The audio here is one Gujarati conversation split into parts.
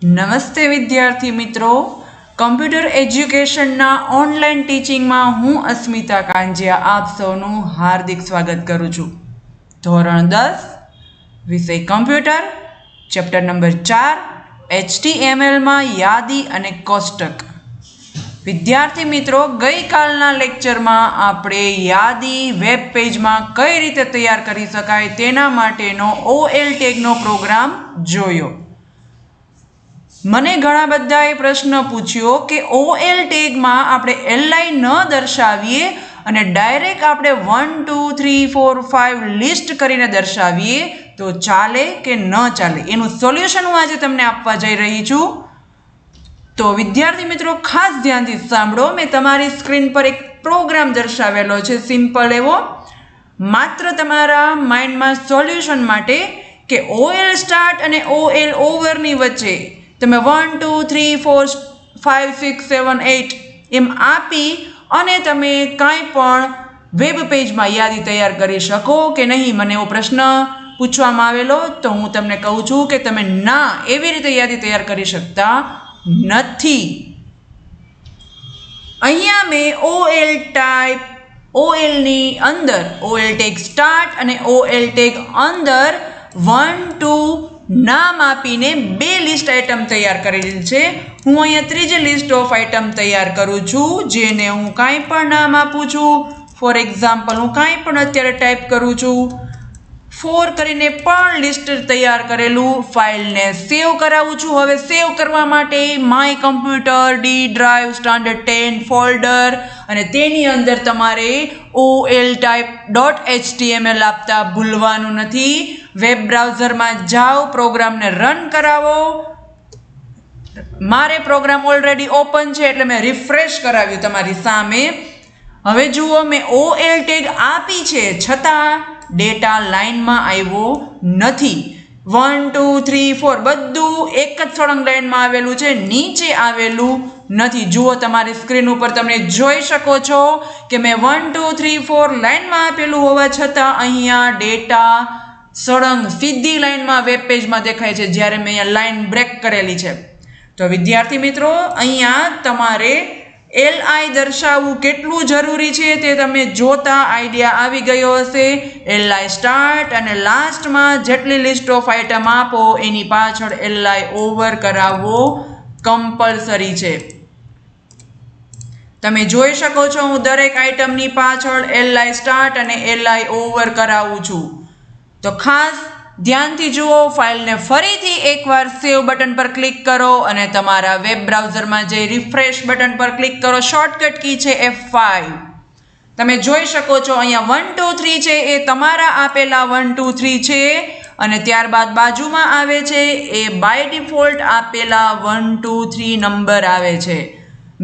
નમસ્તે વિદ્યાર્થી મિત્રો, કમ્પ્યુટર એજ્યુકેશનના ઓનલાઈન ટીચિંગમાં હું અસ્મિતા કાંજિયા આપ સૌનું હાર્દિક સ્વાગત કરું છું. ધોરણ 10 વિષય કમ્પ્યુટર, ચેપ્ટર નંબર 4 HTMLમાં યાદી અને કોષ્ટક. વિદ્યાર્થી મિત્રો, ગઈકાલના લેક્ચરમાં આપણે યાદી વેબ પેજમાં કઈ રીતે તૈયાર કરી શકાય તેના માટેનો OL ટેગનો પ્રોગ્રામ જોયો. મને ઘણા બધાએ પ્રશ્ન પૂછ્યો કે OL ટેગમાં આપણે LI ન દર્શાવીએ અને ડાયરેક્ટ આપણે 1 2 3 4 5 લિસ્ટ કરીને દર્શાવીએ તો ચાલે કે ન ચાલે. એનું સોલ્યુશન હું આજે તમને આપવા જઈ રહી છું. તો વિદ્યાર્થી મિત્રો ખાસ ધ્યાનથી સાંભળો. મેં તમારી સ્ક્રીન પર એક પ્રોગ્રામ દર્શાવેલો છે સિમ્પલ એવો, માત્ર તમારા માઇન્ડમાં સોલ્યુશન માટે કે OL સ્ટાર્ટ અને OL ઓવરની વચ્ચે તમે 1 2 3 4 5 6 7 8 એમ આપી અને તમે કાંઈ પણ વેબ પેજમાં યાદી તૈયાર કરી શકો કે નહીં. મને એવો પ્રશ્ન પૂછવામાં આવેલો, તો હું તમને કહું છું કે તમે ના એવી રીતે યાદી તૈયાર કરી શકતા નથી. અહીંયા મેં OL ટાઈપ, OLની અંદર OL ટેગ સ્ટાર્ટ અને OL ટેગ અંદર 1 2 નામ આપીને 2 લિસ્ટ આઇટમ તૈયાર કરેલી છે. હું અહીંયા ત્રીજી લિસ્ટ ઓફ આઇટમ તૈયાર કરું છું, જેને હું કાંઈ પણ નામ આપું છું. ફોર એક્ઝામ્પલ હું કાંઈ પણ અત્યારે ટાઈપ કરું છું 4 કરીને પણ લિસ્ટ તૈયાર કરેલું ફાઇલને સેવ કરાવું છું. હવે સેવ કરવા માટે my computer D drive standard 10 folder અને તેની અંદર તમારે OL ટાઈપ .html આપતા ભૂલવાનું નથી. વેબ બ્રાઉઝરમાં જાઓ, પ્રોગ્રામને રન કરાવો. મારે પ્રોગ્રામ ઓલરેડી ઓપન છે એટલે મેં રિફ્રેશ કરાવ્યું તમારી સામે. હવે જુઓ, મેં OL ટેગ આપી છે છતાં ડેટા લાઇનમાં આવ્યો નથી. 1 2 3 4 બધું એક જ સળંગ લાઇનમાં આવેલું છે, નીચે આવેલું નથી. જુઓ તમારી સ્ક્રીન ઉપર તમે જોઈ શકો છો કે મેં 1 2 3 4 લાઇનમાં આપેલું હોવા છતાં અહીંયા ડેટા સળંગ સીધી લાઇનમાં વેબ પેજમાં દેખાય છે, જ્યારે મેં અહીંયા લાઇન બ્રેક કરેલી છે. તો વિદ્યાર્થી મિત્રો, અહીંયા તમારે LI દર્શાવવું કેટલું જરૂરી છે તે તમે જોતા આઈડિયા આવી ગયો હશે. LI સ્ટાર્ટ અને લાસ્ટમાં જેટલી લિસ્ટ ઓફ આઇટમ આપો એની પાછળ LI ઓવર કરાવવો કમ્પલસરી છે. તમે જોઈ શકો છો હું દરેક આઇટમની પાછળ LI સ્ટાર્ટ અને LI ઓવર કરાવું છું. તો ખાસ ધ્યાનથી જુઓ. ફાઇલને ફરીથી એકવાર સેવ બટન પર ક્લિક કરો અને તમારા વેબ બ્રાઉઝરમાં જઈ રિફ્રેશ બટન પર ક્લિક કરો. શોર્ટકટ કી છે F5. તમે જોઈ શકો છો અહીંયા 1 2 3 છે એ તમારા આપેલા 1 2 3 છે અને ત્યારબાદ બાજુમાં આવે છે એ બાય ડિફોલ્ટ આપેલા 1 2 3 નંબર આવે છે.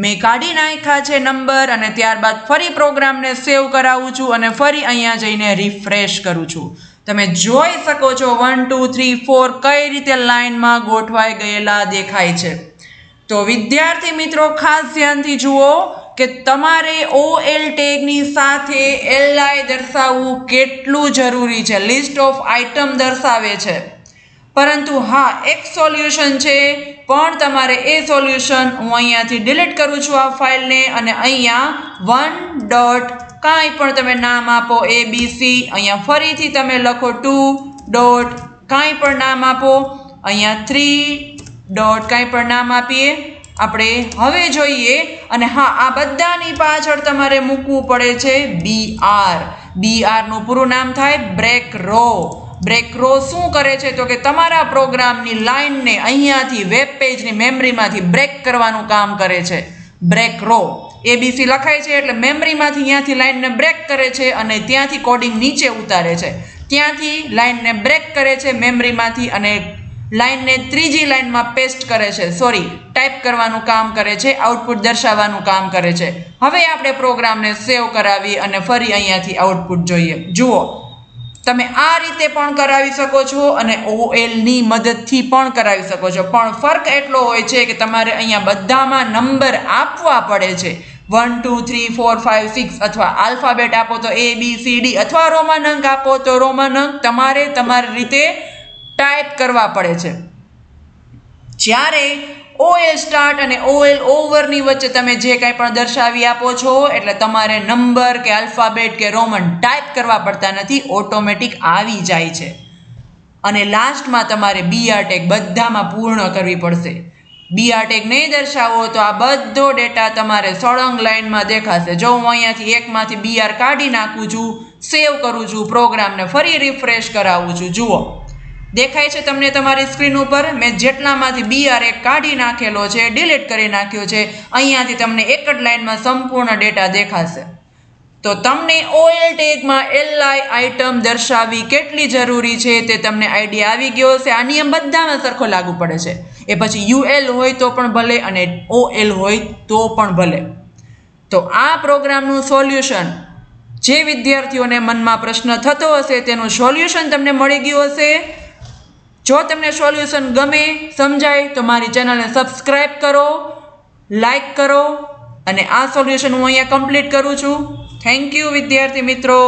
મેં કાઢી નાખ્યા છે નંબર અને ત્યારબાદ ફરી પ્રોગ્રામને સેવ કરાવું છું અને ફરી અહીંયા જઈને રિફ્રેશ કરું છું. તમે જોઈ શકો છો 1 2 3 4 કઈ રીતે લાઇનમાં ગોઠવાઈ ગયેલા દેખાય છે. તો વિદ્યાર્થી મિત્રો ખાસ ધ્યાનથી જુઓ કે તમારે OL ટેગની સાથે LI દર્શાવવું કેટલું જરૂરી છે. લિસ્ટ ઓફ આઇટમ દર્શાવે છે, પરંતુ હા એક સોલ્યુશન છે, પણ તમારે એ સોલ્યુશન હું અહીંયાથી ડિલીટ કરું છું આ ફાઇલને અને અહીંયા 1 ડોટ કાંઈ પણ તમે નામ આપો ABC, અહીંયા ફરીથી તમે લખો 2 ડોટ કાંઈ પણ નામ આપો, અહીંયા 3 ડોટ કાંઈ પણ નામ આપીએ આપણે. હવે જોઈએ, અને હા આ બધાની પાછળ તમારે મૂકવું પડે છે BR. BRનું પૂરું નામ થાય બ્રેક રો. બ્રેક રો શું કરે છે તો કે તમારા પ્રોગ્રામની લાઇનને અહીંયાથી વેબ પેજની મેમરીમાંથી બ્રેક કરવાનું કામ કરે છે. બ્રેક રો ABC લખાય છે એટલે મેમરીમાંથી અહીંયાથી લાઇનને બ્રેક કરે છે અને ત્યાંથી કોડિંગ નીચે ઉતારે છે. ત્યાંથી લાઇનને બ્રેક કરે છે મેમરીમાંથી અને લાઇનને ત્રીજી લાઇનમાં પેસ્ટ કરે છે, ટાઈપ કરવાનું કામ કરે છે, આઉટપુટ દર્શાવવાનું કામ કરે છે. હવે આપણે પ્રોગ્રામને સેવ કરાવી અને ફરી અહીંયાથી આઉટપુટ જોઈએ. જુઓ, તમે આ રીતે પણ કરાવી શકો છો અને OLની મદદથી પણ કરાવી શકો છો, પણ ફરક એટલો હોય છે કે તમારે અહીંયા બધામાં નંબર આપવા પડે છે. 1 2 3 4 5 6 અથવા આલ્ફાબેટ આપો તો ABCD અથવા રોમન અંક આપો તો રોમન અંક તમારે તમારી રીતે ટાઈપ કરવા પડે છે. જ્યારે OL સ્ટાર્ટ અને OL ઓવરની વચ્ચે તમે જે કાંઈ પણ દર્શાવી આપો છો એટલે તમારે નંબર કે આલ્ફાબેટ કે રોમન ટાઈપ કરવા પડતા નથી, ઓટોમેટિક આવી જાય છે. અને લાસ્ટમાં તમારે BR ટેગ બધામાં પૂર્ણ કરવી પડશે. BR ટેગ નહીં દર્શાવો તો આ બધો ડેટા તમારે સળંગ લાઈનમાં દેખાશે. જો હું અહીંયાથી એકમાંથી BR કાઢી નાખું છું, સેવ કરું છું પ્રોગ્રામને, ફરી રિફ્રેશ કરાવું છું, જુઓ દેખાય છે તમને તમારી સ્ક્રીન ઉપર મેં જેટલામાંથી BR એક કાઢી નાખેલો છે, ડિલીટ કરી નાખ્યો છે, અહીંયાથી તમને એક જ લાઈનમાં સંપૂર્ણ ડેટા દેખાશે. તો તમને OL ટેગમાં LI આઇટમ દર્શાવવી કેટલી જરૂરી છે તે તમને આઈડિયા આવી ગયો હશે. આ નિયમ બધામાં સરખો લાગુ પડે છે, એ પછી UL હોય તો પણ ભલે અને OL હોય તો પણ ભલે. તો આ પ્રોગ્રામનું સોલ્યુશન જે વિદ્યાર્થીઓને મનમાં પ્રશ્ન થતો હશે તેનું સોલ્યુશન તમને મળી ગયું હશે. જો તમને સોલ્યુશન ગમે, સમજાય તો મારી ચેનલને સબસ્ક્રાઈબ કરો, લાઈક કરો અને આ સોલ્યુશન હું અહીંયા કમ્પ્લીટ કરું છું. થેન્ક યુ વિદ્યાર્થી મિત્રો.